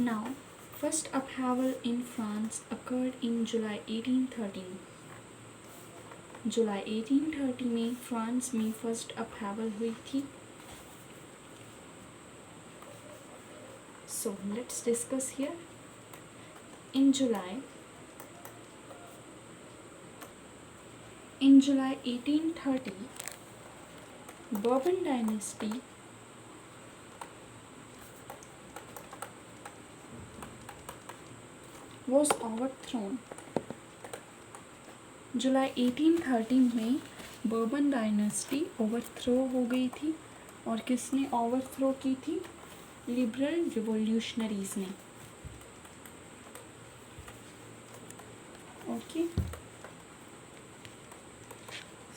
Now, first upheaval in France occurred in July 1813. जुलाई 1830 में France में first upheaval हुई थी. So let's discuss here. In July 1830, Bourbon dynasty was overthrown. जुलाई 1830 में bourbon dynasty overthrow हो गई थी. और किसने ओवरथ्रो की थी? लिबरल रिवोल्यूशनरीज ने. Okay,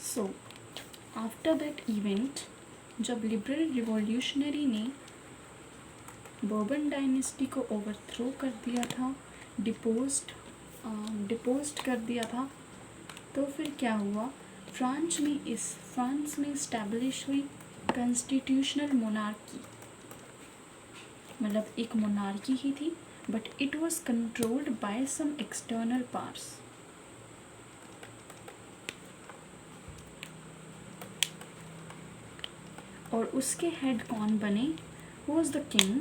so after that event, जब लिबरल रिवोल्यूशनरी ने बर्बन डायनेस्टी को ओवरथ्रो कर दिया था, डिपोस्ट कर दिया था, तो फिर क्या हुआ? फ्रांस में इस्टेब्लिश हुई कॉन्स्टिट्यूशनल मोनार्की. मतलब एक मोनार्की ही थी, but it was controlled by some external powers. और उसके हेड कौन बने? Was the king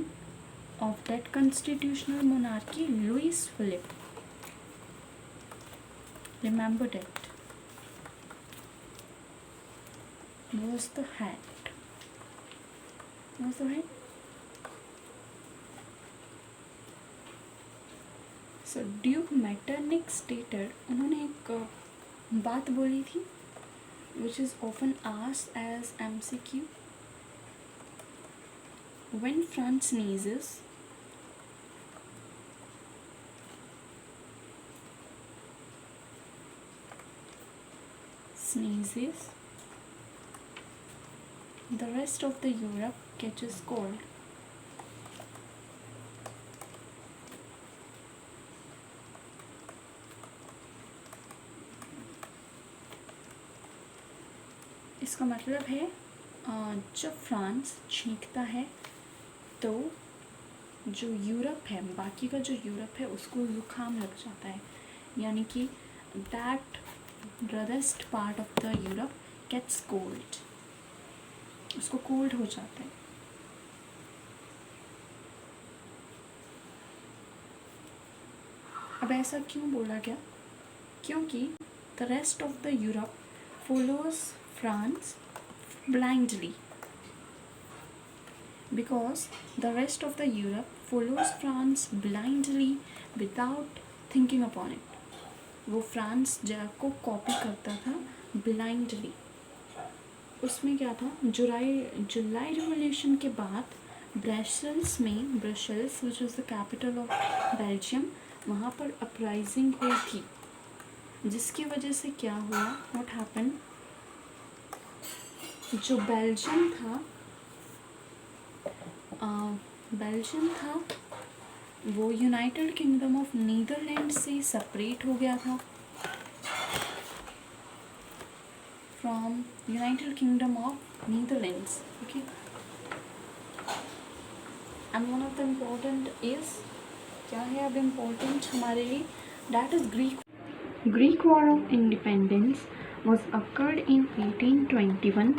of that constitutional monarchy, Louis Philippe. Remember that. Was the head. So Duke Metternich stated, उन्होंने एक बात बोली थी which is often asked as MCQ. When France sneezes, the rest of the Europe catches cold. इसका मतलब है जब France छींकता है तो जो यूरोप है, बाकी का जो यूरोप है, उसको जुकाम लग जाता है. यानी कि that rest part of the Europe gets cold, उसको कोल्ड हो जाता है. अब ऐसा क्यों बोला गया? क्योंकि the rest of the Europe follows France blindly. Because the rest of the Europe follows France blindly without thinking upon it. वो फ्रांस को कॉपी करता था blindly. उसमें क्या था? जुलाई रिवोल्यूशन के बाद Brussels which was the capital of Belgium, वहाँ पर अपराइजिंग हुई थी, जिसकी वजह से क्या हुआ? What happened? जो बेल्जियम था वो यूनाइटेड किंगडम ऑफ नीदरलैंड से सेपरेट हो गया था from United kingdom of Netherlands. Okay, and one of the important is, क्या है अब इम्पोर्टेंट हमारे लिए? That is Greek war of independence was occurred in 1821.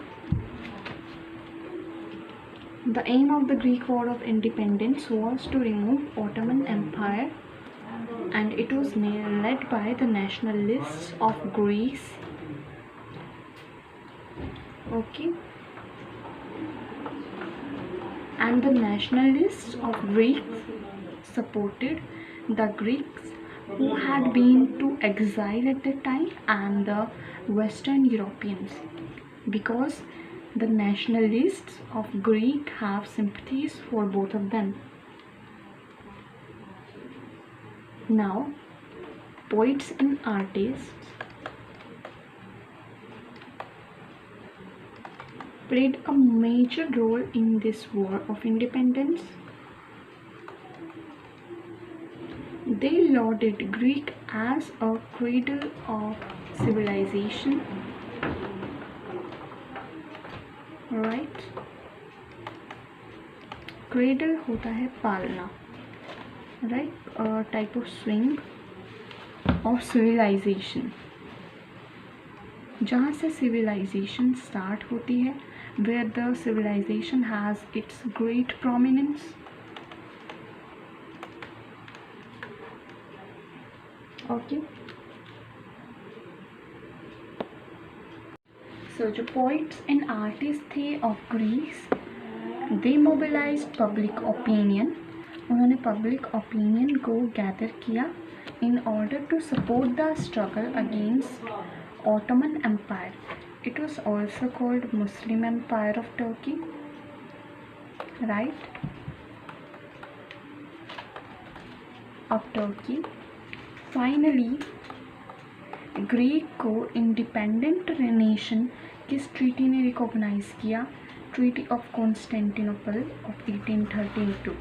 The aim of the Greek War of Independence was to remove Ottoman Empire, and it was led by the nationalists of Greece. Okay, and the nationalists of Greece supported the Greeks who had been to exile at the time and the Western Europeans, because the nationalists of Greek have sympathies for both of them. Now, poets and artists played a major role in this war of independence. They lauded Greek as a cradle of civilization. Right? Cradle होता है पालना. Right, type of swing और civilisation, जहाँ से civilisation start होती है, where the civilisation has its great prominence. Okay, so जो poets and artist थे of Greece, they mobilised public opinion. उन्होंने पब्लिक ओपिनियन को गैदर किया in order to support the struggle against Ottoman Empire. It was also called Muslim Empire of Turkey, right? Of Turkey. Finally, Greek को independent nation किस treaty ने recognise किया? Treaty of Constantinople of 1832.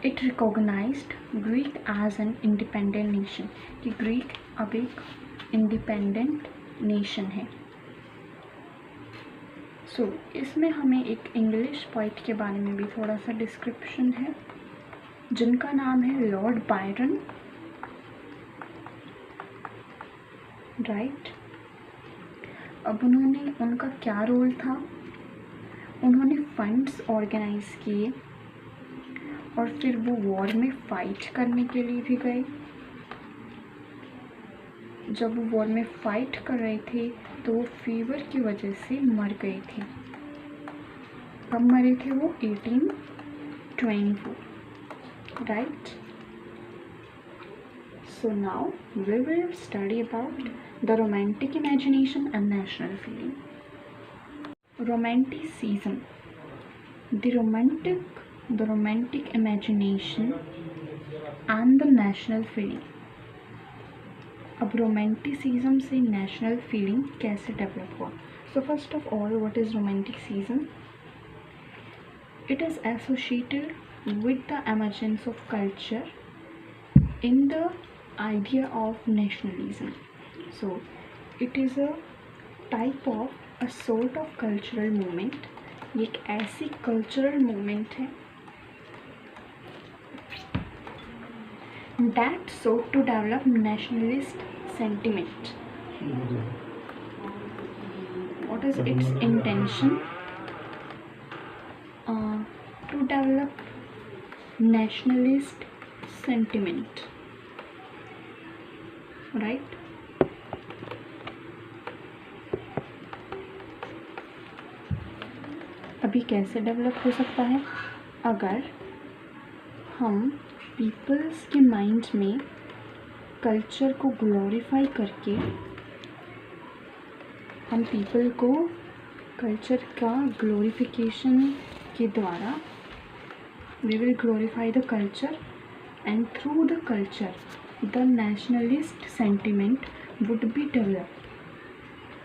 It recognised Greek as an independent nation, कि Greek अब एक independent nation है. सो इसमें हमें एक इंग्लिश पोइट के बारे में भी थोड़ा सा डिस्क्रिप्शन है, जिनका नाम है लॉर्ड बायरन, राइट. अब उनका क्या रोल था? उन्होंने फंड्स ऑर्गेनाइज किए और फिर वो वॉर में फाइट करने के लिए भी गए. जब वो वॉर में फाइट कर रहे थे तो वो फीवर की वजह से मर गए थे. कब मरे थे वो? 1824, right. So now we will study about the romantic imagination and national feeling. Romanticism, the romantic imagination and the national feeling. अब रोमांटिसिज्म से नेशनल फीलिंग कैसे डेवलप हुआ? So first of all, what is romanticism? It is associated with the emergence of culture in the idea of nationalism. So it is a type of a sort of cultural movement. ये एक ऐसी cultural movement है that sought to develop nationalist sentiment. What is its intention? To develop nationalist sentiment, right? अभी कैसे develop हो सकता है? अगर हम पीपल्स के माइंड में कल्चर को ग्लोरीफाई करके, हम पीपल को कल्चर का ग्लोरिफिकेशन के द्वारा we will glorify the culture, and through the culture the nationalist sentiment would be develop.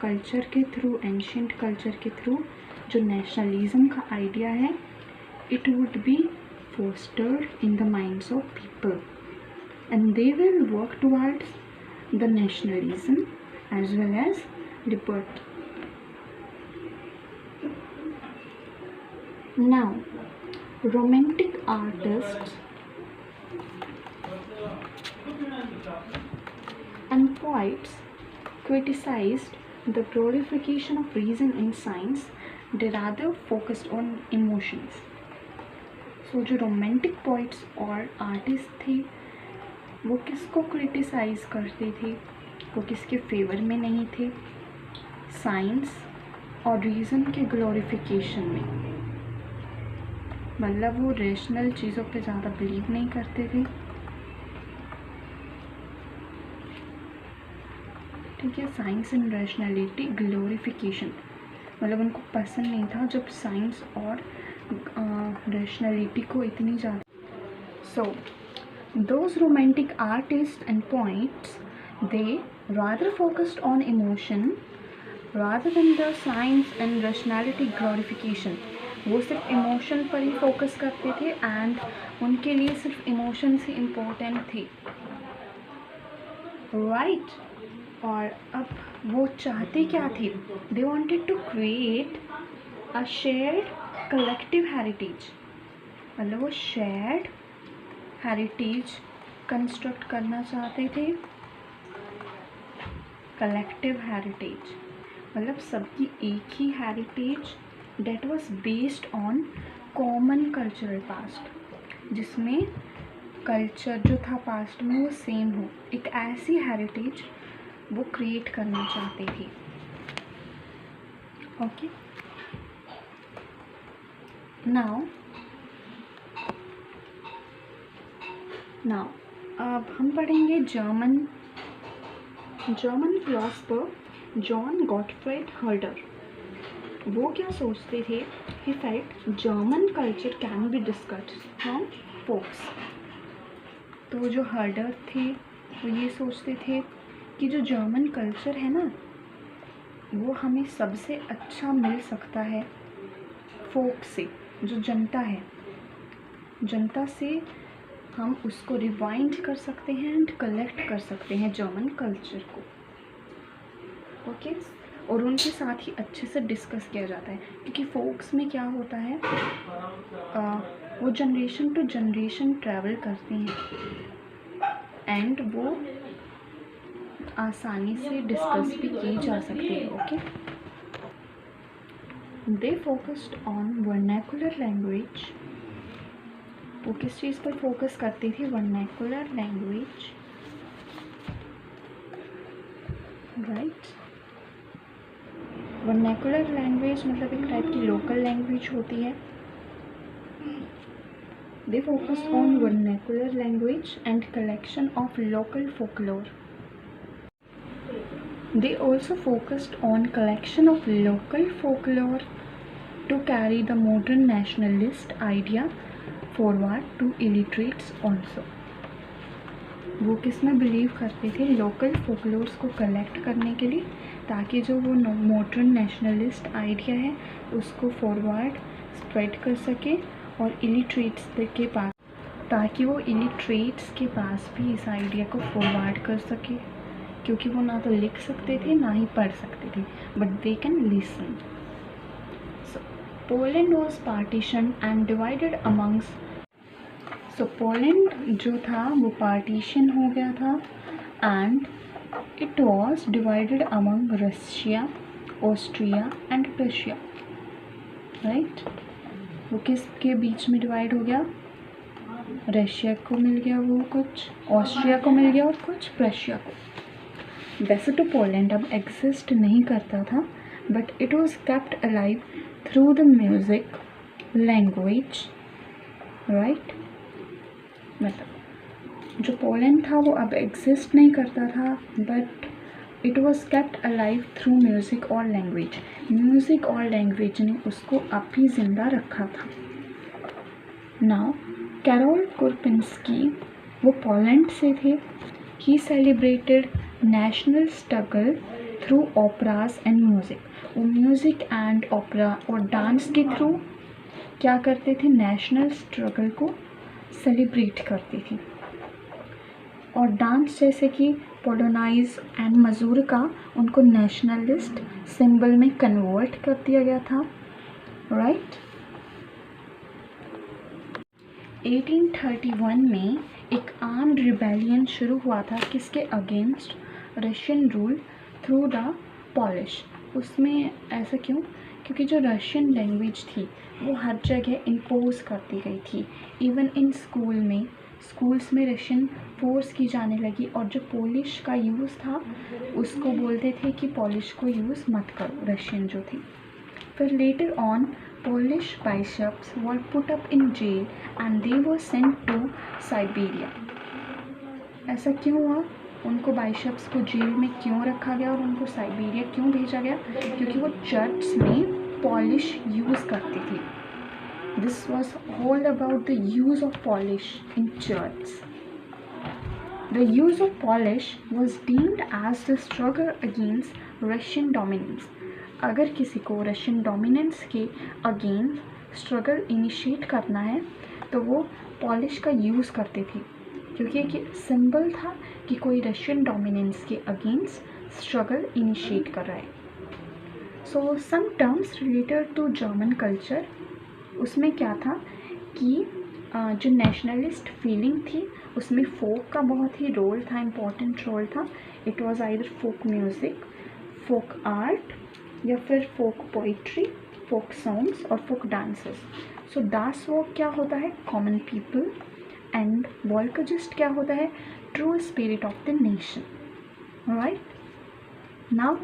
Culture के थ्रू, एंशियंट कल्चर के थ्रू जो नेशनलिज्म का आइडिया है, it would be fostered in the minds of people, and they will work towards the nationalism as well as liberty. Now, romantic artists and poets criticized the glorification of reason in science. They rather focused on emotions. सो जो romantic poets और artist थे, वो किसको criticise करते थे? वो किसके favour में नहीं थे? साइंस और रीज़न के ग्लोरिफिकेशन में. मतलब वो रैशनल चीज़ों पे ज़्यादा बिलीव नहीं करते थे. ठीक है, साइंस एंड रैशनैलिटी ग्लोरिफिकेशन, मतलब उनको पसंद नहीं था जब साइंस और रैशनैलिटी को इतनी ज़्यादा. So those romantic artist and poets, they rather focused on emotion rather than the science and rationality glorification. वो सिर्फ इमोशन पर ही फोकस करते थे एंड उनके लिए सिर्फ इमोशंस ही इम्पोर्टेंट थे, राइट. और अब वो चाहते क्या थे? They wanted to create a shared collective heritage. मतलब वो शेयर्ड हेरिटेज कंस्ट्रक्ट करना चाहते थे, कलेक्टिव हेरिटेज मतलब सबकी एक ही heritage that was based on common cultural past, जिसमें कल्चर जो था पास्ट में वो सेम हो, एक ऐसी हेरिटेज वो क्रिएट करना चाहते थे। ओके, नाउ अब हम पढ़ेंगे German philosopher Johann Gottfried Herder. वो क्या सोचते थे? He felt German culture can be discussed from folks. तो जो हर्डर थे वो ये सोचते थे कि जो जर्मन कल्चर है ना वो हमें सबसे अच्छा मिल सकता है फोक से, जो जनता है, जनता से हम उसको रिवाइंड कर सकते हैं एंड कलेक्ट कर सकते हैं जर्मन कल्चर को। ओके, और उनके साथ ही अच्छे से डिस्कस किया जाता है, क्योंकि फोक्स में क्या होता है वो जनरेशन टू जनरेशन ट्रैवल करते हैं एंड वो आसानी से डिस्कस भी की जा सकती है। Okay, they focused on vernacular language. वो किस चीज़ पर फोकस करती थी? Vernacular language, right. Vernacular language मतलब एक टाइप की लोकल लैंग्वेज होती है। They focused on vernacular language and collection of local folklore. They also focused on collection of local folklore to carry the modern nationalist idea forward to illiterates also. वो किस में believe करते थे? Local folklores को collect करने के लिए, ताकि जो वो मॉडर्न नेशनलिस्ट आइडिया है उसको फॉरवर्ड स्प्रेड कर सके और इलिटरेट्स के पास, ताकि वो इलिटरेट्स के पास भी इस आइडिया को फॉरवर्ड कर सके, क्योंकि वो ना तो लिख सकते थे ना ही पढ़ सकते थे, but they can listen. So Poland was partition and divided amongst. So Poland जो था वो पार्टीशन हो गया था and it was divided among Russia, Austria and Prussia, right. वो किसके बीच में डिवाइड हो गया? रशिया को मिल गया वो कुछ, ऑस्ट्रिया को मिल गया और कुछ प्रशिया को। वैसे तो पोलैंड अब एग्जिस्ट नहीं करता था, but it was kept alive through the music, language, right. मतलब जो पोलैंड था वो अब एग्जिस्ट नहीं करता था, but it was kept alive through music और लैंग्वेज। म्यूज़िक और लैंग्वेज ने उसको अब भी ज़िंदा रखा था। नाउ कैरोल कुरपिंस्की वो पोलैंड से थे। He celebrated national struggle through operas and music. वो म्यूज़िक एंड ओपरा और डांस के थ्रू क्या करते थे? नेशनल स्ट्रगल को सेलिब्रेट करती थी। और डांस जैसे कि पोलोनाइज एंड मजूरका, उनको नेशनलिस्ट सिंबल में कन्वर्ट कर दिया गया था, राइट। 1831 में एक आर्म्ड रिबेलियन शुरू हुआ था, किसके against? Russian rule through the polish. उसमें ऐसा क्यों? क्योंकि जो रशियन लैंग्वेज थी वो हर जगह इम्पोज करती गई थी। इवन इन स्कूल्स में रशियन फोर्स की जाने लगी, और जो पोलिश का यूज़ था उसको बोलते थे कि पोलिश को यूज़ मत करो, रशियन जो थी। फिर later on Polish bishops were put up in jail and they were sent to Siberia. ऐसा क्यों हुआ? उनको बाइशप्स को जेल में क्यों रखा गया और उनको साइबेरिया क्यों भेजा गया? क्योंकि वो चर्च में पॉलिश यूज़ करती थी। This was all about the use of Polish in church. The use of Polish was deemed as the struggle against Russian dominance. अगर किसी को रशियन डोमिनेंस के अगेंस्ट स्ट्रगल इनिशिएट करना है तो वो पॉलिश का यूज़ करते थे, क्योंकि एक सिंबल था कि कोई रशियन डोमिनेंस के अगेंस्ट स्ट्रगल इनिशिएट कर रहा है। So some terms related to German culture, उसमें क्या था कि जो नेशनलिस्ट फीलिंग थी उसमें फोक का बहुत ही रोल था, इम्पोर्टेंट रोल था. It was either folk music, folk art या फिर फोक पोइट्री, फोक सॉन्ग्स और फोक डांसेस. सो दास वॉक क्या होता है? Common people. एंड वॉल्कजिस्ट क्या होता है? True spirit of the nation. Right. Now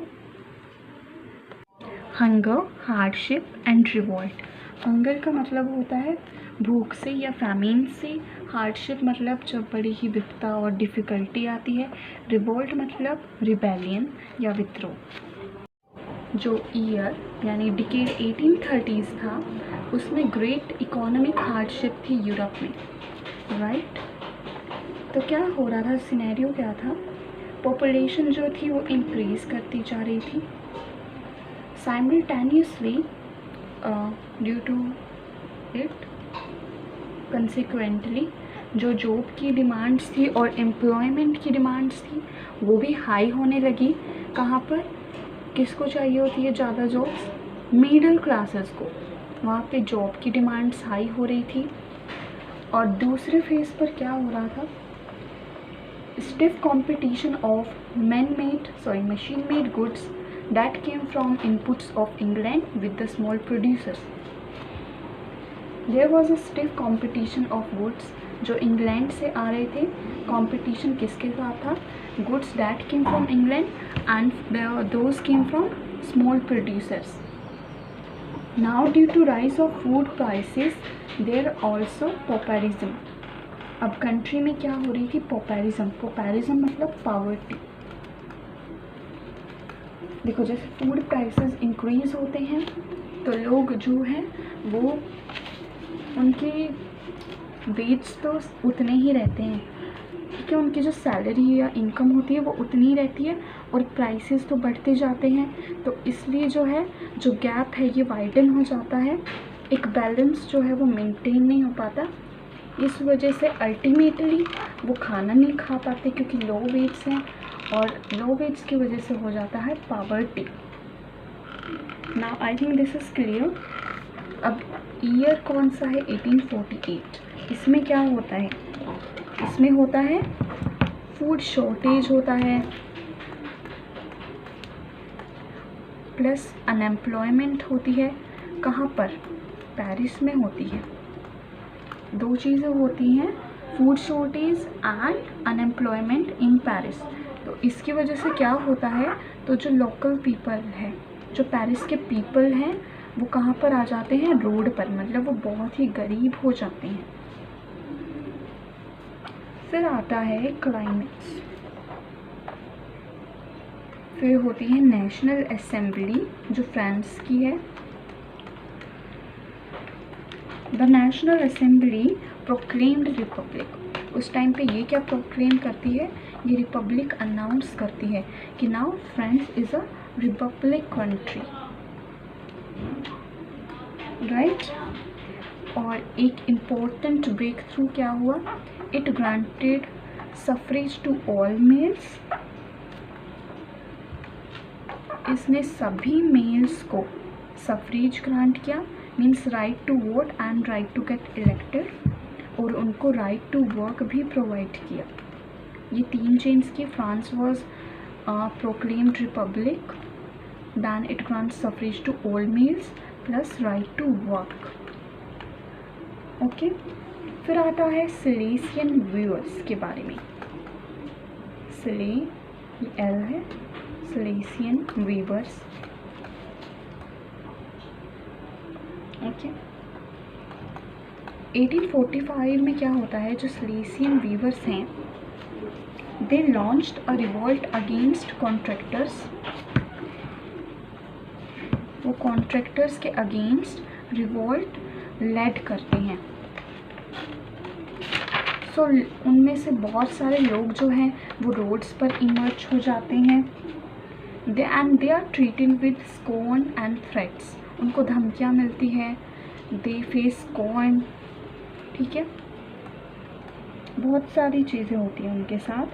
hunger, hardship and revolt. Hunger का मतलब होता है भूख से या फैमिन से. हार्डशिप मतलब जब बड़ी ही विपदा और डिफ़िकल्टी आती है. रिवोल्ट मतलब रिबेलियन या विद्रोह. जो ईयर यानी डिकेड 1830s था उसमें ग्रेट इकोनॉमिक हार्डशिप थी यूरोप में. राइट. तो क्या हो रहा था? सिनेरियो क्या था? पॉपुलेशन जो थी वो इंक्रीज़ करती जा रही थी. Simultaneously due to it consequently जो जॉब की डिमांड्स थी और एम्प्लॉयमेंट की डिमांड्स थी वो भी हाई होने लगी. कहाँ पर? किसको चाहिए होती है ज़्यादा जॉब्स? मिडिल क्लासेस को. वहाँ पे जॉब की डिमांड्स हाई हो रही थी. और दूसरे फेज़ पर क्या हो रहा था? Stiff competition of machine made goods that came from inputs of England with the small producers. There was a stiff competition of goods जो इंग्लैंड से आ रहे थे. कंपटीशन किसके साथ था? Goods that came from England and those came from small producers. Now due to rise of food prices there also pauperism. अब country में क्या हो रही थी? पॉपेरिज्म. पॉपेरिज्म मतलब पॉवर्टी. देखो जैसे फूड प्राइसेस इंक्रीज़ होते हैं तो लोग जो हैं वो उनके वेज तो उतने ही रहते हैं. ठीक है. उनकी जो सैलरी या इनकम होती है वो उतनी ही रहती है और प्राइसेस तो बढ़ते जाते हैं. तो इसलिए जो है जो गैप है ये वाइडन हो जाता है. एक बैलेंस जो है वो मेंटेन नहीं हो पाता. इस वजह से अल्टीमेटली वो खाना नहीं खा पाते क्योंकि लो वेज हैं और लो वेज की वजह से हो जाता है poverty. Now I think this is clear. अब ईयर कौन सा है? 1848. इसमें क्या होता है? इसमें होता है फूड शॉर्टेज होता है प्लस अनएम्प्लॉयमेंट होती है. कहाँ पर? पेरिस में होती है. दो चीज़ें होती हैं, food shortage and unemployment in Paris. तो इसकी वजह से क्या होता है? तो जो लोकल पीपल है, जो पेरिस के पीपल हैं वो कहाँ पर आ जाते हैं? रोड पर. मतलब वो बहुत ही गरीब हो जाते हैं. फिर आता है क्लाइमेट्स. फिर होती है नेशनल असेंबली जो फ्रांस की है. The national assembly proclaimed Republic. उस टाइम पे ये क्या प्रोक्लेम करती है? ये रिपब्लिक अनाउंस करती है कि now France is a republic country. Right. और एक इम्पोर्टेंट ब्रेक थ्रू क्या हुआ? It granted suffrage to all males. इसने सभी मेल्स को सफरेज ग्रांट किया. Means right to vote and right to get elected. और उनको राइट टू वर्क भी प्रोवाइड किया. ये तीन चेंज की. France was proclaimed republic, then it grants suffrage to all males plus right to work. Okay. फिर आता है सिलेसियन वीवर्स के बारे में. एल है सिलेसियन वीवर्स. ओके. 1845 में क्या होता है? जो सिलेसियन वीवर्स हैं they launched a revolt against contractors. वो कॉन्ट्रैक्टर्स के अगेंस्ट रिवॉल्ट लेड करते हैं. सो उनमें से बहुत सारे लोग जो हैं वो रोड्स पर इमर्ज हो जाते हैं. They are treated with scorn and threats. उनको धमकियाँ मिलती है. They face scorn. ठीक है. बहुत सारी चीज़ें होती हैं उनके साथ.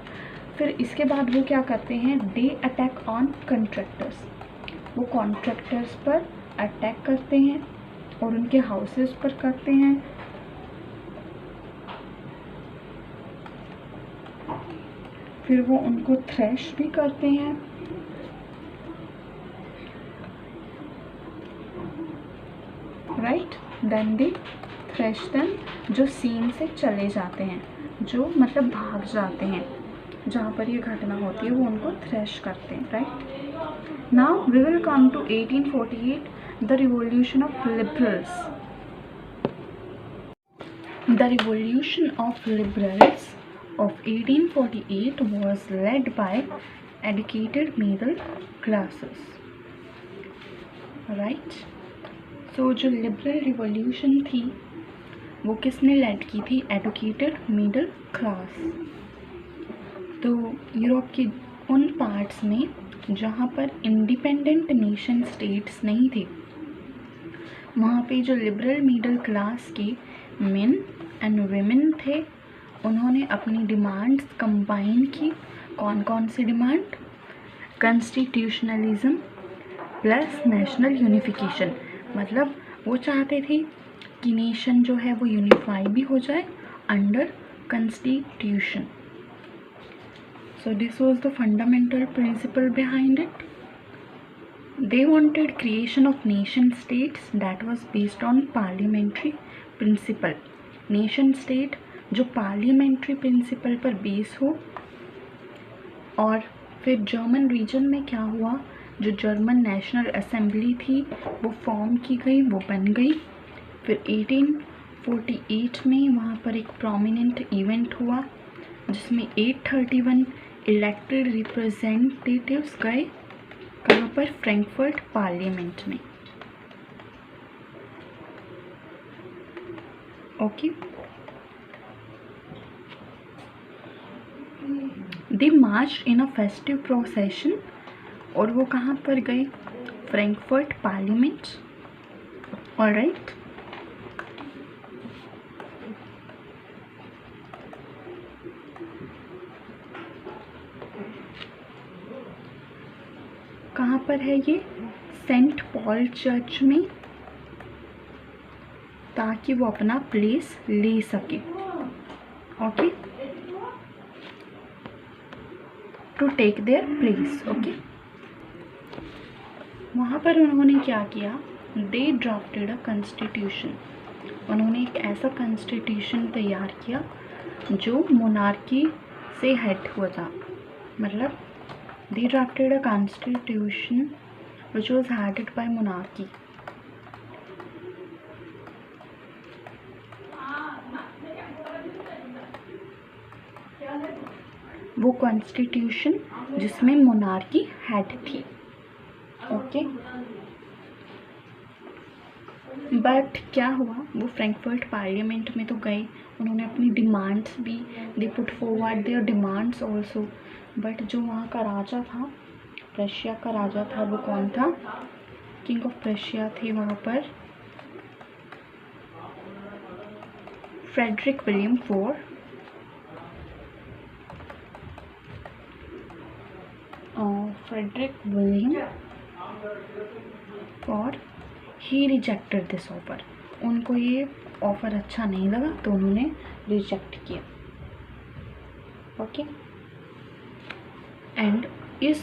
फिर इसके बाद वो क्या करते हैं? They attack on contractors. वो कॉन्ट्रैक्टर्स पर अटैक करते हैं और उनके हाउसेस पर करते हैं. और उनको राइट टू वर्क भी प्रोवाइड किया. ये तीन चेंज की. France was proclaimed republic, then it grants suffrage to all males plus right to work. Okay. फिर आता है सिलेसियन वीवर्स के बारे में. फिर वो उनको थ्रेश भी करते हैं, right. Then they thresh them, जो सीन से चले जाते हैं, जो मतलब भाग जाते हैं, जहाँ पर ये घटना होती है वो उनको थ्रेश करते हैं, right. Now we will come to 1848, the revolution of liberals. The revolution of liberals of 1848 was led by educated middle classes, right? So जो liberal revolution थी वो किसने लेड की थी? Educated middle class. तो यूरोप के उन पार्ट्स में जहाँ पर इंडिपेंडेंट नेशन स्टेट्स नहीं थे, वहाँ पे जो लिबरल मिडिल क्लास के मेन एंड वेमेन थे, उन्होंने अपनी डिमांड्स कंबाइन की। कौन कौन सी demand? Constitutionalism plus national unification. मतलब वो चाहते थे कि नेशन जो है वो यूनिफाई भी हो जाए under constitution. So this was the fundamental principle behind it. They wanted creation of nation states that was based on parliamentary principle. Nation state जो parliamentary principle पर बेस हो। और फिर जर्मन रीजन में क्या हुआ, जो जर्मन नेशनल असेंबली थी वो फॉर्म की गई, वो बन गई। फिर 1848 में वहाँ पर एक प्रोमिनेंट इवेंट हुआ जिसमें 831 इलेक्टेड रिप्रेजेंटेटिव्स गए। कहाँ पर? फ्रैंकफर्ट पार्लियामेंट में। Okay, they march in a festive procession, और वो कहाँ पर गए? Frankfurt parliament. ऑलराइट, कहाँ पर है ये? सेंट पॉल चर्च में, ताकि वो अपना प्लेस ले सके। Okay, to take their place. Okay, वहाँ पर उन्होंने क्या किया? They drafted a constitution. उन्होंने एक ऐसा कॉन्स्टिट्यूशन तैयार किया जो मोनार्की से हेड हुआ था। मतलब they drafted a constitution which was headed by monarchy. वो कॉन्स्टिट्यूशन जिसमें मोनार्की हेड थी। ओके, बट क्या हुआ, वो फ्रैंकफर्ट पार्लियामेंट में तो गए, उन्होंने अपनी डिमांड्स भी, they put forward there demands also. But जो वहाँ का राजा था, रशिया का राजा था, वो कौन था? किंग ऑफ रशिया थे वहाँ पर Frederick William IV। Frederick William IV, he rejected this offer. उनको ये ऑफ़र अच्छा नहीं लगा तो उन्होंने रिजेक्ट किया। ओके, एंड इस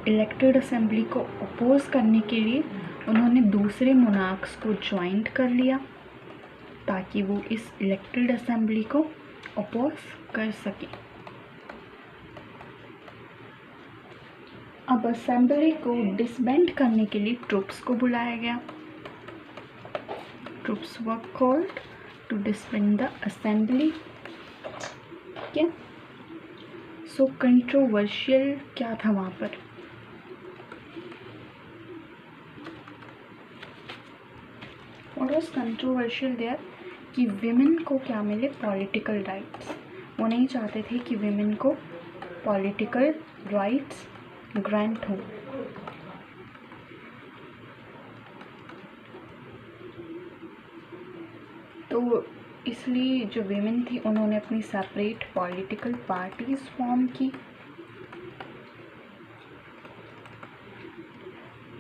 इलेक्टेड असेंबली को अपोज करने के लिए उन्होंने दूसरे मोनार्क्स को ज्वाइन कर लिया ताकि वो इस इलेक्टेड असेंबली को अपोज कर सके। अब असेंबली को डिसबैंड करने के लिए ट्रूप्स को बुलाया गया। Troops were called to disband the assembly. क्या सो कंट्रोवर्शियल क्या था वहाँ पर? What was controversial there? कि विमेन को क्या मिले? Political rights. वो नहीं चाहते थे कि विमेन को पॉलिटिकल राइट्स ग्रांट हो। तो इसलिए जो विमेन थी उन्होंने अपनी सेपरेट पॉलिटिकल पार्टीज फॉर्म की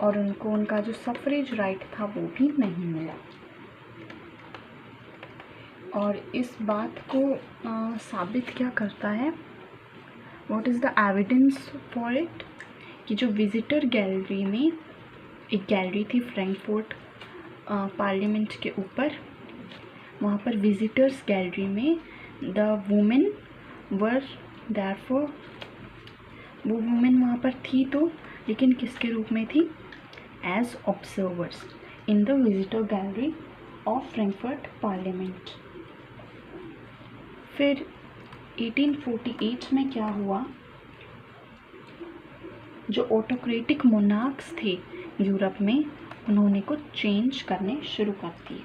और उनको उनका जो सफरेज राइट था वो भी नहीं मिला। और इस बात को साबित क्या करता है? What is the evidence for it, कि जो विजिटर गैलरी में एक गैलरी थी फ्रैंकफर्ट पार्लियामेंट के ऊपर, वहाँ पर विजिटर्स गैलरी में द वुमेन वर देयरफॉर, वो वुमेन वहाँ पर थी तो, लेकिन किसके रूप में थी, as observers in the visitor gallery of Frankfurt parliament. फिर 1848 में क्या हुआ, जो ऑटोक्रेटिक मोनार्क्स थे यूरोप में, उन्होंने कुछ चेंज करने शुरू कर दिए।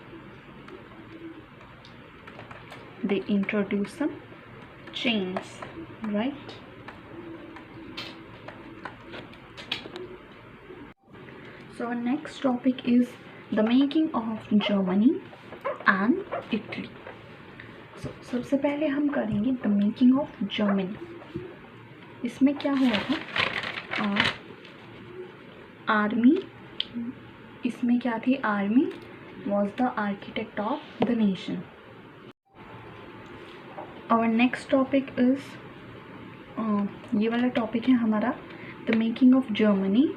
They introduce some change, right. So next topic is the making of Germany and Italy. सबसे पहले हम करेंगे द मेकिंग ऑफ जर्मनी। इसमें क्या हुआ था, आर्मी, इसमें क्या थी, army was the architect of the nation. और नेक्स्ट टॉपिक इज, ये वाला टॉपिक है हमारा the making of Germany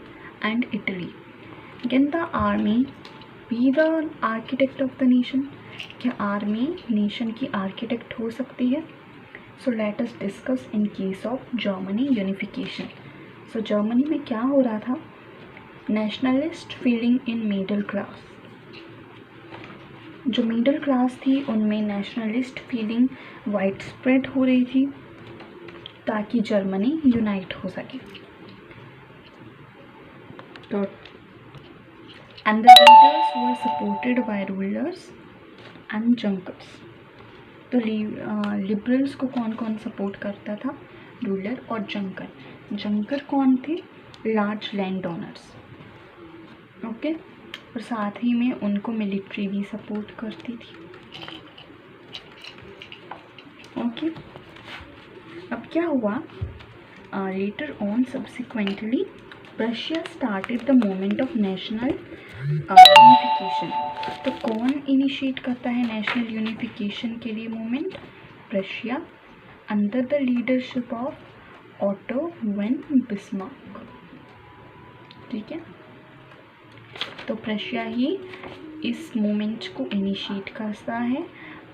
and Italy. Can the army be the architect of the nation, क्या आर्मी नेशन की आर्किटेक्ट हो सकती है? So let us discuss in case of Germany unification. So Germany में क्या हो रहा था, nationalist feeling in middle class, जो मिडिल क्लास थी उनमें नेशनलिस्ट फीलिंग वाइड स्प्रेड हो रही थी ताकि जर्मनी यूनाइट हो सके। तो and the leaders were supported by rulers and junkers. तो लिबरल्स को कौन कौन सपोर्ट करता था, रूलर और जंकर। जंकर कौन थे, लार्ज लैंड ओनर्स, ओके। और साथ ही में उनको मिलिट्री भी सपोर्ट करती थी, ओके। अब क्या हुआ, later on subsequently Russia started the movement of national unification. तो कौन इनिशिएट करता है नेशनल यूनिफिकेशन के लिए movement, Russia, under the leadership of auto von Bismarck, ठीक है। तो रशिया ही इस मूवमेंट को इनिशिएट करता है।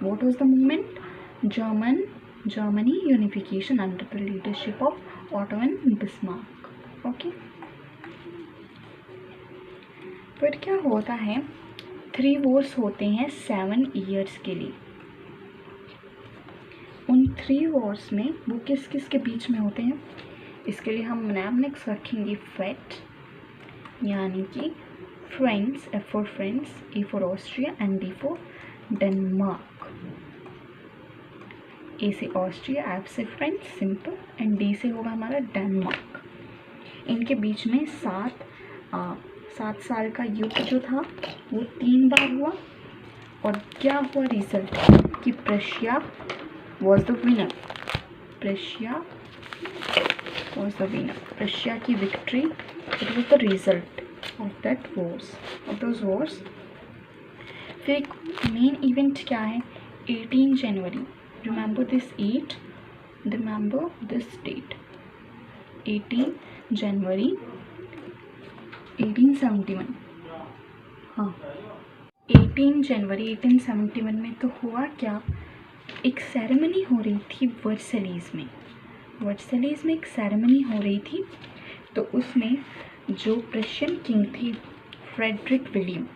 What was the movement, Germany unification under the leadership of auto von Bismarck, okay. फिर क्या होता है, 3 वॉर्स होते हैं 7 ईयर्स के लिए। उन 3 वॉर्स में वो किस किस के बीच में होते हैं, इसके लिए हम नेम्निक्स रखेंगे फेट, यानी कि friends, F for friends, E for Austria and D for Denmark. A से ऑस्ट्रिया, F से फ्रेंड्स सिंपल, एंड D से होगा हमारा डेनमार्क। इनके बीच में 7 साल का युद्ध जो था वो 3 बार हुआ। और क्या हुआ रिजल्ट, कि Prussia was the winner, Prussia was the winner, Prussia की victory, it was the result of that wars, of those wars. फिर एक मेन इवेंट क्या है, 18 जनवरी, remember this date, remember this date, 18 जनवरी 1871, हाँ 18 जनवरी 1871 में तो हुआ क्या, एक सेरेमनी हो रही थी वर्सेलीज में। वर्सेलीज में एक सेरेमनी हो रही थी, तो उसमें जो प्रशियन किंग थे फ्रेडरिक विलियम,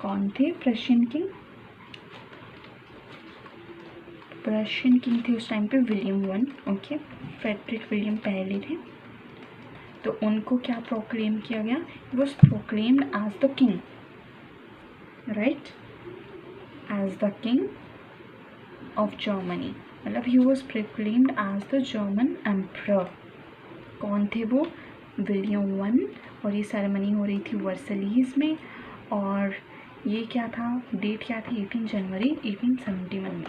कौन थे प्रशियन किंग, प्रशियन किंग थे उस टाइम पे William one, okay. Frederick William पहले थे, तो उनको क्या प्रोक्लेम किया गया, he was proclaimed as the king, right, as the king of Germany, मतलब he was proclaimed as the German emperor. कौन थे वो, विलियम वन। और ये सेरेमनी हो रही थी वर्सेलीज में, और ये क्या था, डेट क्या थी, 18 जनवरी 1871 में।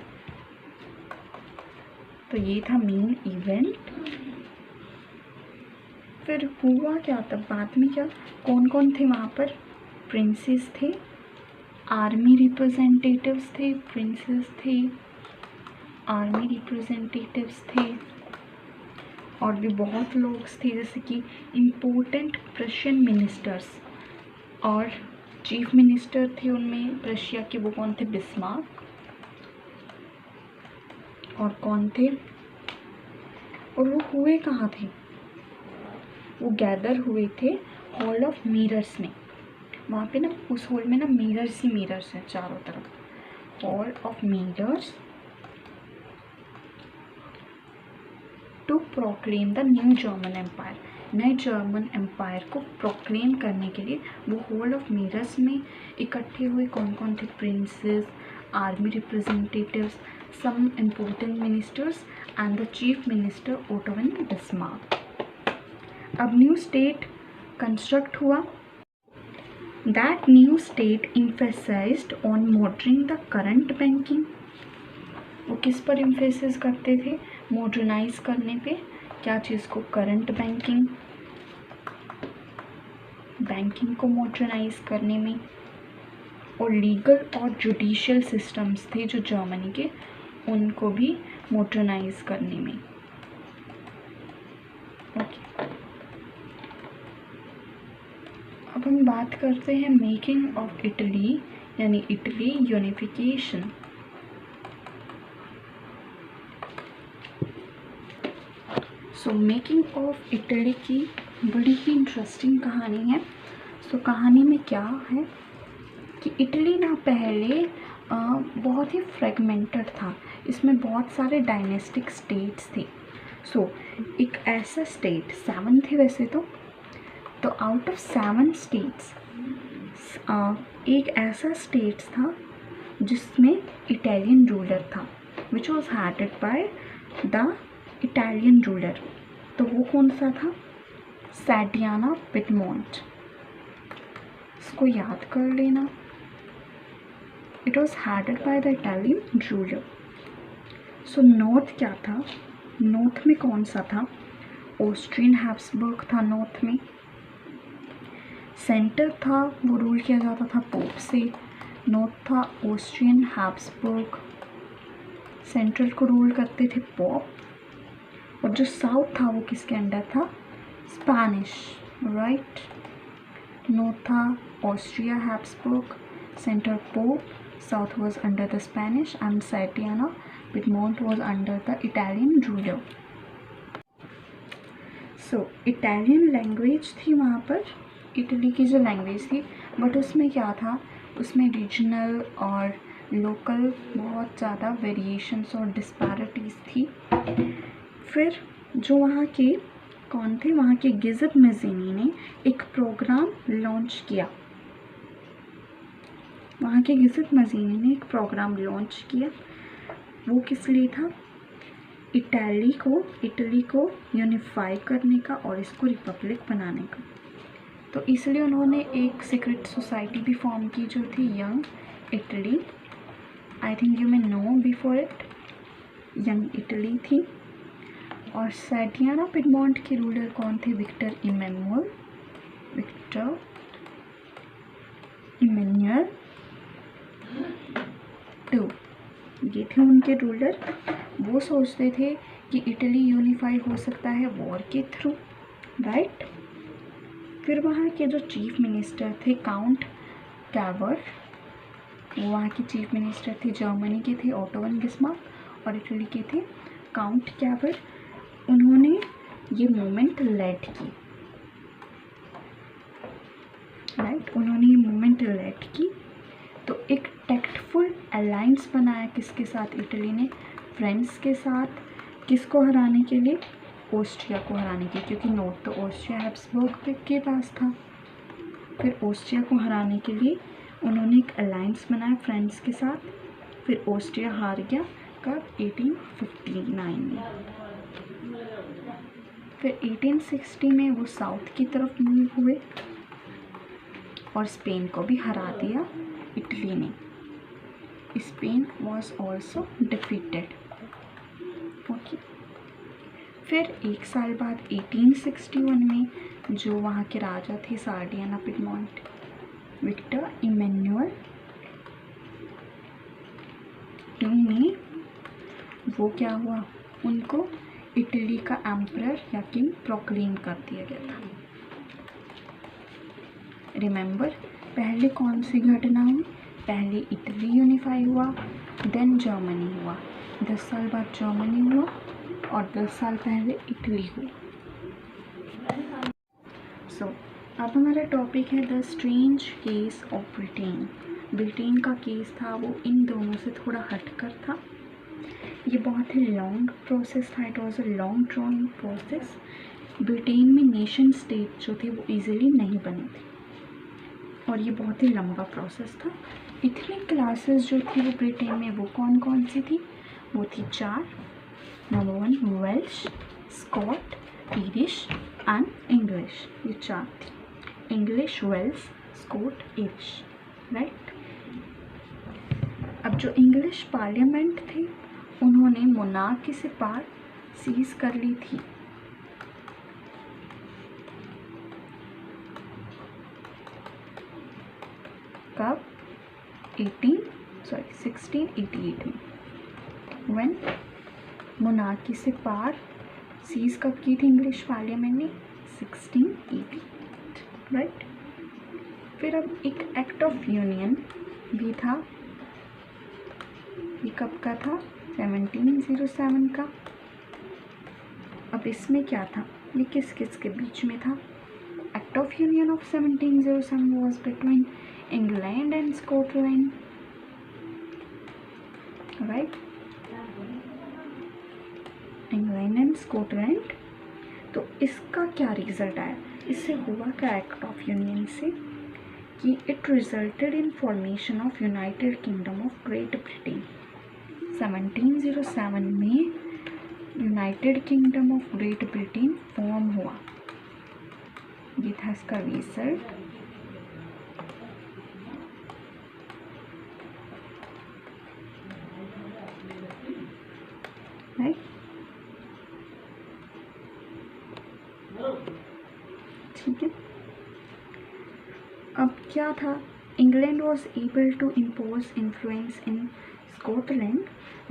तो ये था मेन इवेंट। फिर हुआ क्या तब बाद में, क्या कौन कौन थे वहाँ पर, प्रिंसेस थे, आर्मी रिप्रेजेंटेटिव्स थे, प्रिंसेस थे, आर्मी रिप्रेजेंटेटिव्स थे, और भी बहुत लोग थे, जैसे कि इम्पोर्टेंट प्रशियन मिनिस्टर्स, और चीफ मिनिस्टर थे उनमें प्रशिया के, वो कौन थे? बिस्मार्क। और कौन थे? और वो हुए कहाँ थे? वो गैदर हुए थे हॉल ऑफ मिरर्स में। वहाँ पे ना, उस हॉल में ना मिरर्स ही मिरर्स हैं चारों तरफ। Hall of mirrors to proclaim the new German empire. नए जर्मन एम्पायर को प्रोक्लेम करने के लिए वो हॉल ऑफ मिरर्स में इकट्ठे हुए। कौन कौन थे? Princes, army representatives, some important ministers and the chief minister Otto von Bismarck. अब न्यू स्टेट कंस्ट्रक्ट हुआ। That new state emphasized on moderating the current banking। वो किस पर इम्फेसिस करते थे? मॉडर्नाइज करने पे। क्या चीज़ को? Current banking. बैंकिंग को मॉडर्नाइज करने में। और लीगल और जुडिशियल सिस्टम्स थे जो जर्मनी के, उनको भी मॉडर्नाइज करने में। ओके, अब हम बात करते हैं मेकिंग ऑफ इटली, यानी Italy unification. So making of Italy की बड़ी ही इंटरेस्टिंग कहानी है। सो कहानी में क्या है कि इटली ना पहले बहुत ही फ्रेगमेंटेड था। इसमें बहुत सारे डायनेस्टिक स्टेट्स थे। सो एक ऐसा स्टेट, 7 थे वैसे तो आउट ऑफ 7 स्टेट्स एक ऐसा स्टेट था जिसमें इटालियन रूलर था, which was headed by the Italian ruler. तो वो कौन सा था? सैडियाना पिडमोंट। इसको याद कर लेना। It was headed by the Italian ruler. So north क्या था? नॉर्थ में कौन सा था? ऑस्ट्रियन हैब्सबर्ग था नॉर्थ में। सेंटर था, वो रूल किया जाता था पोप से। नॉर्थ था ऑस्ट्रियन हैब्सबर्ग, सेंट्रल को रूल करते थे पोप। और जो साउथ था वो किसके अंडर था? Spanish, right. नॉर्थ था Austria Habsburg, centre pope, south was under the Spanish and Sardinia Piedmont was under the Italian ruler. So Italian language थी वहाँ पर, इटली की जो लैंग्वेज थी, बट उसमें क्या था? उसमें रीजनल और लोकल बहुत ज़्यादा वेरिएशंस और डिस्पैरिटीज़ थी। फिर जो वहाँ के कौन थे? वहाँ के गिज़ेप मैज़ीनी ने एक प्रोग्राम लॉन्च किया। वहाँ के गिज़ेप मैज़ीनी ने एक प्रोग्राम लॉन्च किया। वो किस लिए था? इटली को यूनिफाई करने का और इसको रिपब्लिक बनाने का। तो इसलिए उन्होंने एक सीक्रेट सोसाइटी भी फॉर्म की जो थी Young Italy. I think you may know before it, Young Italy थी। और सैडियाना पिडमोंट के रूलर कौन थे? विक्टर इमैनुअल II, ये थे उनके रूलर। वो सोचते थे कि इटली यूनिफाई हो सकता है वॉर के थ्रू, राइट। फिर वहाँ के जो चीफ मिनिस्टर थे काउंट कैवर, वो वहाँ के चीफ मिनिस्टर थे, जर्मनी के थे ओटो वन बिस्मार्क, और इटली के थे काउंट कैवर। उन्होंने ये मूवमेंट लेड की, राइट। उन्होंने ये मूवमेंट लेड की। तो एक टैक्टफुल अलायंस बनाया किसके साथ? इटली ने फ्रांस के साथ। किसको हराने के लिए? ऑस्ट्रिया को हराने के, क्योंकि नॉर्थ तो ऑस्ट्रिया हैब्सबर्ग के पास था। फिर ऑस्ट्रिया को हराने के लिए उन्होंने एक अलायंस बनाया फ्रांस के साथ। फिर ऑस्ट्रिया हार गया कब? 1859 में। फिर 1860 में वो साउथ की तरफ मूव हुए और स्पेन को भी हरा दिया इटली ने। Spain was also defeated, okay. फिर एक साल बाद 1861 में जो वहाँ के राजा थे सैडियाना पिडमोंट, विक्टर इमैनुअल ने, वो क्या हुआ? उनको इटली का एम्परर या किंग प्रोक्लेम कर दिया गया था। रिमेंबर, पहले कौन सी घटना हुई? पहले इटली यूनिफाई हुआ, देन जर्मनी हुआ। 10 साल बाद जर्मनी हुआ और 10 साल पहले इटली हुआ। अब हमारा टॉपिक है the strange case of Britain. Britain का केस था वो इन दोनों से थोड़ा हटकर था। ये बहुत ही लॉन्ग प्रोसेस था, it was a long drawn process. Britain में नेशन स्टेट जो थे वो इजीली नहीं बने थे और ये बहुत ही लंबा प्रोसेस था। इथनिक क्लासेस जो थी वो ब्रिटेन में वो कौन कौन सी थी? वो थी 4। Number 1 Welsh, Scot, Irish and English. ये 4 थी, English, Welsh, Scot, Irish, right. अब जो इंग्लिश पार्लियामेंट थे उन्होंने मोनार्की से पावर सीज कर ली थी। कब? 1688 में। व्हेन मोनार्की से पावर सीज कब की थी इंग्लिश पार्लियामेंट ने? 1688, राइट। फिर अब एक एक्ट ऑफ यूनियन भी था, ये कब का था? 1707 का। अब इसमें क्या था? ये किस किस के बीच में था? Act of union of 1707 was between England and Scotland, right, England and Scotland. तो इसका क्या रिजल्ट आया? इससे हुआ क्या एक्ट ऑफ यूनियन से कि it resulted in formation of United kingdom of great Britain. 1707 में United kingdom of great Britain form हुआ। ये था इसका रिजल्ट। राइट, ठीक है। अब क्या था? England was able to impose influence in Scotland,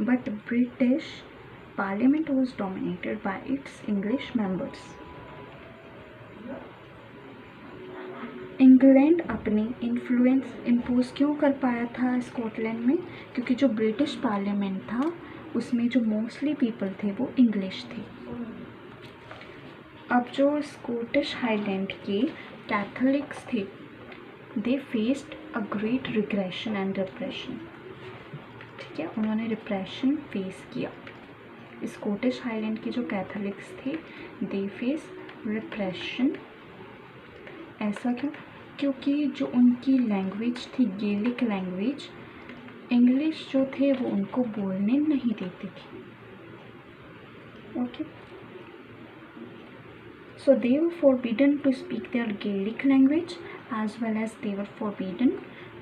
but British Parliament was dominated by its English members. England अपनी इन्फ्लुएंस इम्पोज क्यों कर पाया था स्कॉटलैंड में? क्योंकि जो ब्रिटिश पार्लियामेंट था उसमें जो मोस्टली पीपल थे वो इंग्लिश थे। अब जो स्कॉटिश हाईलैंड के कैथोलिक्स थे, दे faced a great regression and repression. ठीक है, उन्होंने रिप्रेशन फेस किया। स्कॉटिश हाईलैंड के जो कैथोलिक्स थे दे फेस रिप्रेशन। ऐसा क्यों? क्योंकि जो उनकी लैंग्वेज थी गेलिक लैंग्वेज, इंग्लिश जो थे वो उनको बोलने नहीं देते थे। Okay, so they were forbidden to speak their Gaelic language as well as they were forbidden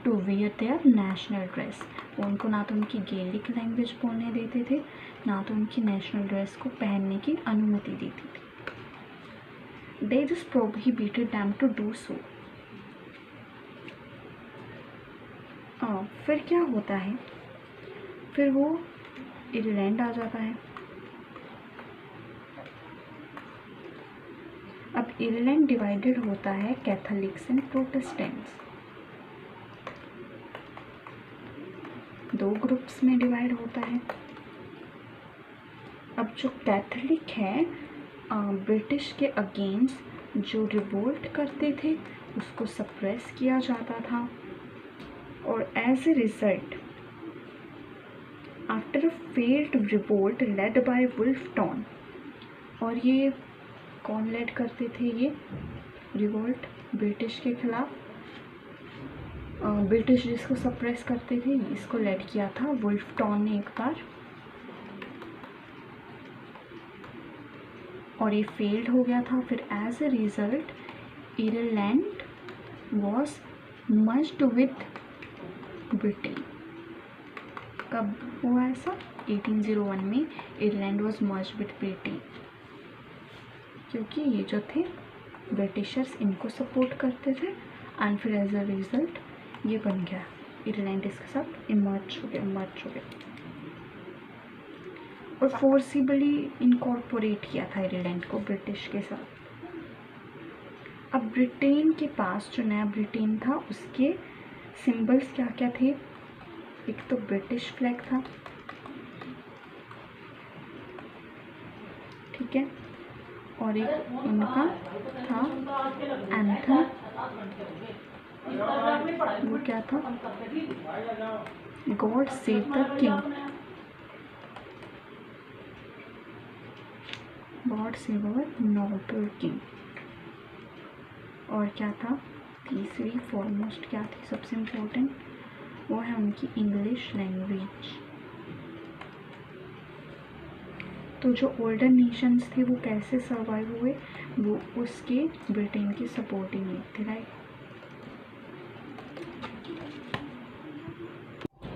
to wear their national dress। उनको ना तो उनकी गेलिक लैंग्वेज बोलने देते थे, ना तो उनकी नेशनल ड्रेस को पहनने की अनुमति देती थी। They just prohibited them to do so। फिर क्या होता है? फिर वो आयरलैंड आ जाता है। अब आयरलैंड डिवाइडेड होता है कैथोलिक्स एंड प्रोटेस्टेंट्स, 2 ग्रुप्स में डिवाइड होता है। अब जो कैथोलिक है ब्रिटिश के अगेंस्ट जो रिवोल्ट करते थे उसको सप्रेस किया जाता था, और as a result after a failed revolt led by Wolfe Tone, और ये कौन लेड करते थे ये रिवोल्ट ब्रिटिश के खिलाफ? ब्रिटिश जिसको सप्रेस करते थे इसको लेड किया था वुल्फटॉन ने एक बार, और ये फेल्ड हो गया था। फिर as a result Ireland was merged with Britain. कब हुआ ऐसा? 1801 में Ireland was merged with Britain, क्योंकि ये जो थे ब्रिटिशर्स इनको सपोर्ट करते थे, एंड फिर एज अ रिजल्ट ये बन गया आयरलैंड इसके साथ मर्ज हो गया। और फोर्सिबली इनकॉर्पोरेट किया था आयरलैंड को ब्रिटिश के साथ। अब ब्रिटेन के पास जो नया ब्रिटेन था उसके सिंबल्स क्या क्या थे? एक तो ब्रिटिश फ्लैग था, ठीक है, और एक उनका था एंथम, वो क्या था? God save the king, God save our Nobel king. और क्या था? तीसरी फॉरमोस्ट क्या थी सबसे इम्पोर्टेंट? वो है उनकी इंग्लिश लैंग्वेज। तो जो ओल्डर नेशंस थे वो कैसे सर्वाइव हुए? वो उसके ब्रिटेन के सपोर्टिंग में थे, right.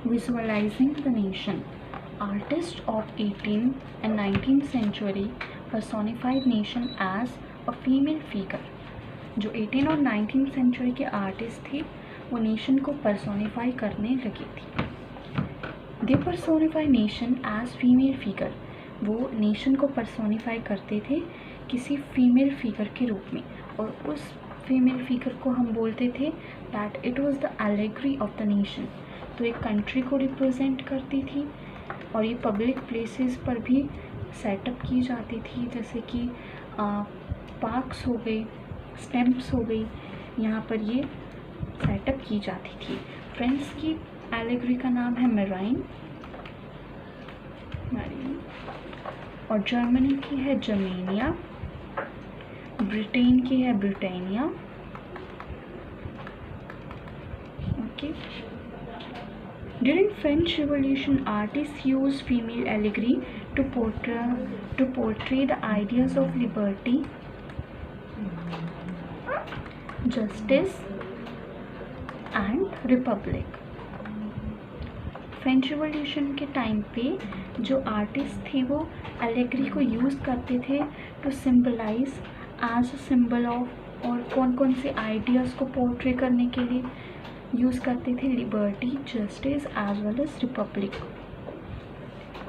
Visualising the nation, artist of 18th and 19th century personified nation as a female figure। जो 18 और 19th सेंचुरी के आर्टिस्ट थे वो नेशन को पर्सोनिफाई करने लगे थे। They personify nation as female figure, वो नेशन को पर्सोनिफाई करते थे किसी फीमेल फिगर के रूप में, और उस फीमेल फिगर को हम बोलते थे that it was the allegory of the nation. तो एक कंट्री को रिप्रेजेंट करती थी, और ये पब्लिक प्लेसेस पर भी सेटअप की जाती थी, जैसे कि पार्क्स हो गए, स्टैम्प्स हो गई, यहाँ पर ये सेटअप की जाती थी। फ्रेंड्स की एलेगरी का नाम है मेराइन, और जर्मनी की है जर्मेनिया, ब्रिटेन की है Britannia, okay. During French Revolution, artists used female allegory to portray the ideas of liberty, justice and republic। French revolution के टाइम पे जो आर्टिस्ट थे वो एलेगरी को यूज़ करते थे to symbolise as a symbol of, और कौन कौन से आइडियाज़ को पोर्ट्रे करने के लिए यूज़ करते थे? Liberty, justice as well as republic.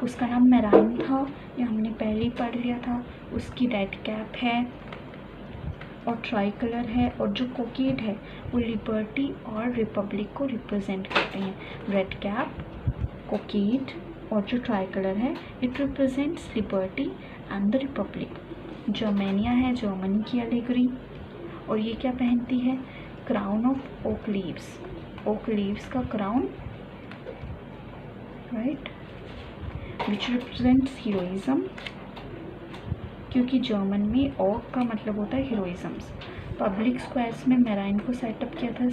उसका नाम मेराइन था, ये हमने पहले ही पढ़ लिया था। उसकी रेड कैप है और ट्राई कलर है, और जो कोकेट है वो लिबर्टी और रिपब्लिक को रिप्रेजेंट करते हैं। रेड कैप, कोकेट और जो ट्राई कलर है it represents liberty and the republic. Germania है जर्मनी की एलेगरी, और ये क्या पहनती है? Crown of oak leaves, oak leaves का crown, right, which represents heroism, क्योंकि जर्मन में ओक का मतलब होता है हीरोइज्म्स। पब्लिक स्क्वायर्स में मेराइन को सेटअप किया था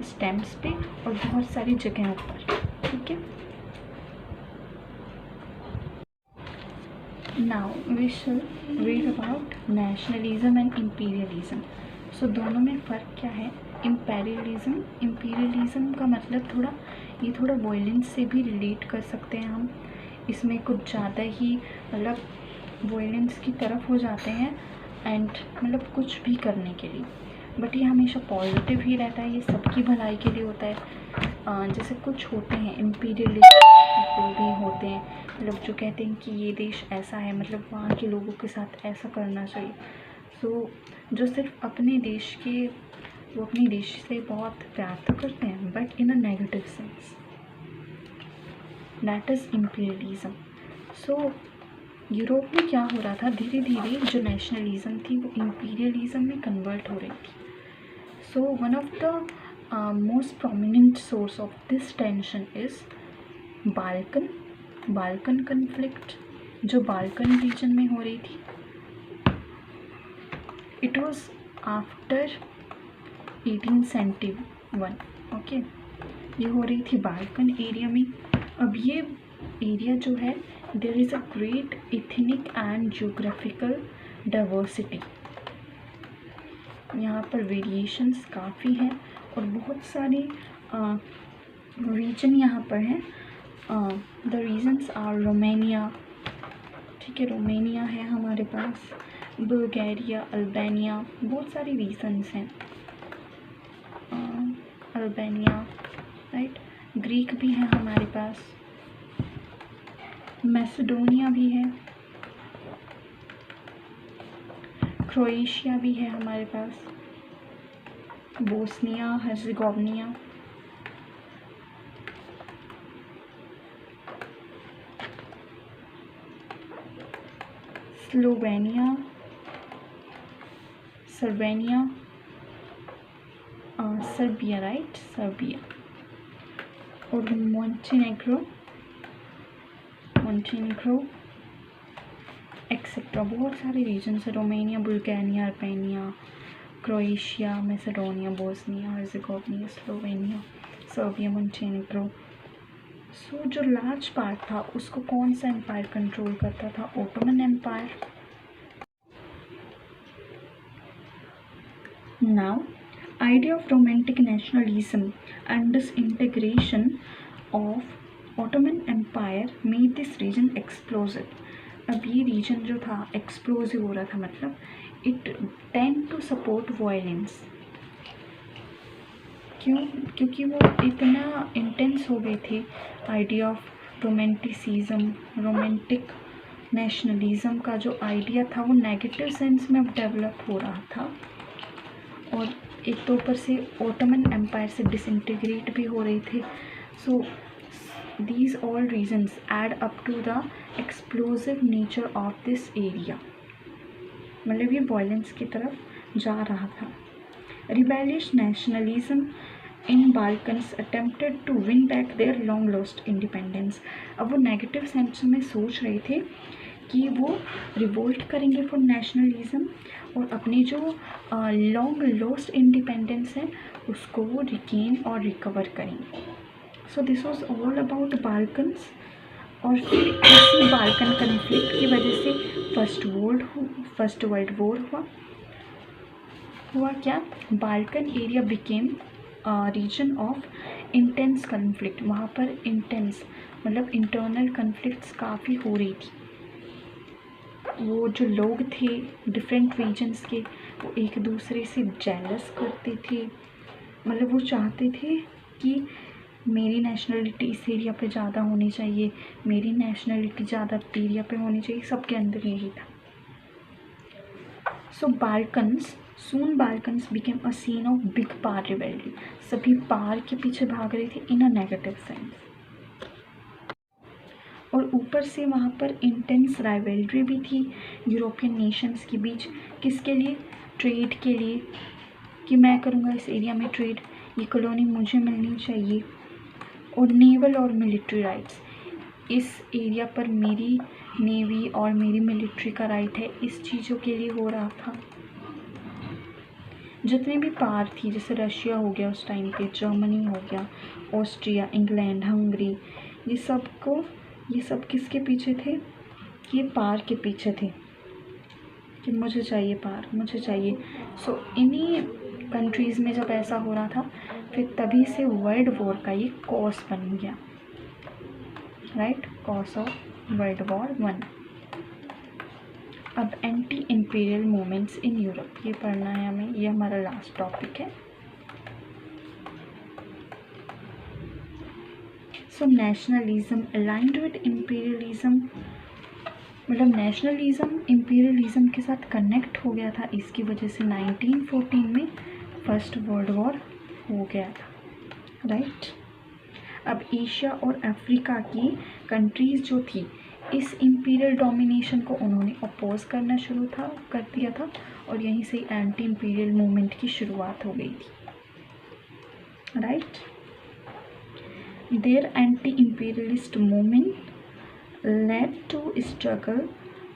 स्टैम्प्स पे और बहुत सारी जगहों पर, ठीक है। Now we shall read about nationalism and imperialism. So दोनों में फ़र्क क्या है? इम्पीरियलिज्म का मतलब थोड़ा वॉयलेंस से भी रिलेट कर सकते हैं हम। इसमें कुछ ज़्यादा ही मतलब वॉयलेंस की तरफ हो जाते हैं एंड मतलब कुछ भी करने के लिए, बट ये हमेशा पॉजिटिव ही रहता है, ये सबकी भलाई के लिए होता है। जैसे कुछ होते हैं इम्पीरियलिस्ट पीपल भी होते हैं, मतलब जो कहते हैं कि ये देश ऐसा है, मतलब वहाँ के लोगों के साथ ऐसा करना चाहिए। सो जो सिर्फ अपने देश के, वो अपने देश से बहुत प्यार तो करते हैं but in a negative sense, that is imperialism. So Europe में क्या हो रहा था, धीरे धीरे जो नेशनलिज्म थी वो इम्पीरियलिज्म में कन्वर्ट हो रही थी। So one of the most prominent source of this tension is Balkan conflict, जो बाल्कन रीजन में हो रही थी। It was after 1871, okay. ये हो रही थी बाल्कन एरिया में। अब ये एरिया जो है, there is a great ethnic and geographical diversity, यहाँ पर वेरिएशंस काफ़ी हैं और बहुत सारे रीजन यहाँ पर हैं। द रीजन्स आर रोमानिया, ठीक है, रोमानिया है हमारे पास, बुल्गारिया, अल्बानिया, बहुत सारे रीजन्स हैं। अल्बानिया, राइट, ग्रीक भी है हमारे पास, मैसेडोनिया भी है, क्रोएशिया भी है हमारे पास, बोस्निया हर्जेगोविना, स्लोवेनिया, सर्वेनिया, सर्बिया, राइट, सर्बिया, और मॉन्टेनेग्रो एक्सेट्रा, बहुत सारे रीजन्स है, Romania, Bulgaria, Armenia, Croatia, Macedonia, Bosnia Herzegovina, Slovenia, Serbia, Montenegro. So जो लार्ज पार्ट था उसको कौन सा एम्पायर कंट्रोल करता था? Ottoman empire. Now idea of romantic nationalism and disintegration of Ottoman Empire made this region explosive. अब ये reason जो था एक्सप्लोसिव हो रहा था, मतलब it tend to support violence. क्यों? क्योंकि वो इतना इंटेंस हो गए थे। Idea of romanticism, romantic nationalism का जो आइडिया था वो नेगेटिव सेंस में अब डेवलप हो रहा था, और एक तो ऊपर से ओटोमन एम्पायर से डिसइंटीग्रेट भी हो रहे थे। So these all reasons add up to the explosive nature of this area, मतलब ये वायलेंस की तरफ जा रहा था। Rebellious nationalism in Balkans attempted to win back their long lost independence. अब वो नेगेटिव सेंस में सोच रहे थे कि वो रिवोल्ट करेंगे फॉर नेशनलिज्म और अपनी जो लॉन्ग लॉस्ट इंडिपेंडेंस है उसको वो रिगेन और रिकवर करेंगे। So this was all about Balkans. और फिर इसी बाल्कन कन्फ्लिक्ट की वजह से फर्स्ट वर्ल्ड वॉर हुआ क्या? Balkan area became region of intense conflict. वहाँ पर इंटेंस मतलब इंटरनल कन्फ्लिक्ट्स काफ़ी हो रही थी। वो जो लोग थे डिफरेंट रीजन्स के, वो एक दूसरे से जेलस करते थे, मतलब वो चाहते थे कि मेरी नेशनलिटी इस एरिया पे ज़्यादा होनी चाहिए, मेरी नेशनलिटी ज़्यादा एरिया पे होनी चाहिए, सबके अंदर यही था। So soon Balkans became a scene of big power rivalry. सभी पावर के पीछे भाग रहे थे इन अ नेगेटिव सेंस, और ऊपर से वहाँ पर इंटेंस राइवलरी भी थी यूरोपियन नेशंस के बीच। किसके लिए? ट्रेड के लिए, कि मैं करूँगा इस एरिया में ट्रेड, ये कॉलोनी मुझे मिलनी चाहिए। और नेवल और मिलिट्री राइट्स, इस एरिया पर मेरी नेवी और मेरी मिलिट्री का राइट है, इस चीज़ों के लिए हो रहा था। जितने भी पावर थी, जैसे रशिया हो गया उस टाइम पे, जर्मनी हो गया, ऑस्ट्रिया, इंग्लैंड, हंगरी, ये सब किसके पीछे थे? ये पावर के पीछे थे कि मुझे चाहिए पावर, मुझे चाहिए। सो इन्हीं कंट्रीज़ में जब ऐसा हो रहा था, फिर तभी से वर्ल्ड वॉर का ये कॉज बन गया, right, cause of world war 1। अब anti imperial movements in Europe, ये पढ़ना है हमें, ये हमारा लास्ट टॉपिक है। सो नेशनलिज्म अलाइंड विद इम्पीरियलिज्म, मतलब नेशनलिज्म इम्पीरियलिज्म के साथ कनेक्ट हो गया था, इसकी वजह से 1914 में फर्स्ट वर्ल्ड वॉर हो गया था, राइट। अब एशिया और अफ्रीका की कंट्रीज़ जो थी, इस इम्पीरियल डोमिनेशन को उन्होंने अपोज करना शुरू कर दिया था, और यहीं से एंटी इम्पीरियल मूवमेंट की शुरुआत हो गई थी, right. Their anti-imperialist movement led to struggle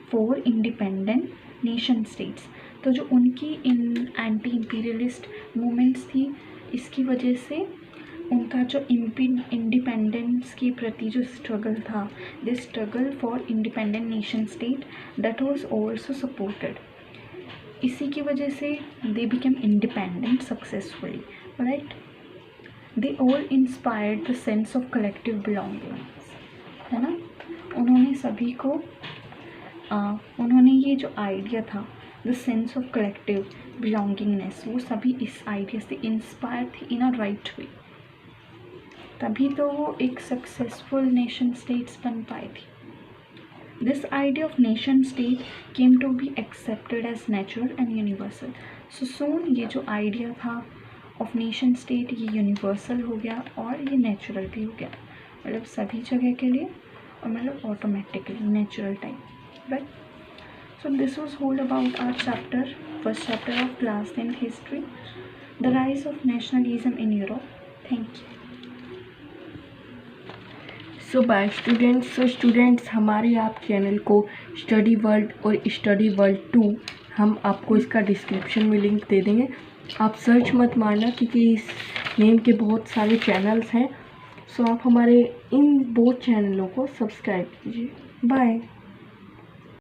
for independent nation states। तो जो उनकी एंटी इम्पीरियलिस्ट मूवमेंट्स थी, इसकी वजह से उनका जो इंडिपेंडेंस के प्रति जो स्ट्रगल था, this struggle for independent nation state, that was also supported. इसी की वजह से they became independent successfully, right. They all inspired the sense of collective belongings, है ना। उन्होंने सभी को उन्होंने ये जो आइडिया था, the sense of collective belongingness, वो सभी इस आइडिया से इंस्पायर थे इन अ राइट वे, तभी तो वो एक सक्सेसफुल नेशन स्टेट्स बन पाए थे, This idea of nation state came to be accepted as natural and universal. So soon ये जो idea था of nation state ये universal हो गया और ये natural भी हो गया, मतलब सभी जगह के लिए और मतलब automatically natural type, right? So this was whole about our chapter, first chapter of class 10th history, the rise of nationalism in Europe. Thank you. So bye students, students हमारे आप चैनल को स्टडी वर्ल्ड और study world 2 हम आपको इसका description में link दे देंगे। आप सर्च मत मारना क्योंकि इस नेम के बहुत सारे चैनल्स हैं। सो आप हमारे इन 2 चैनलों को सब्सक्राइब कीजिए। बाय।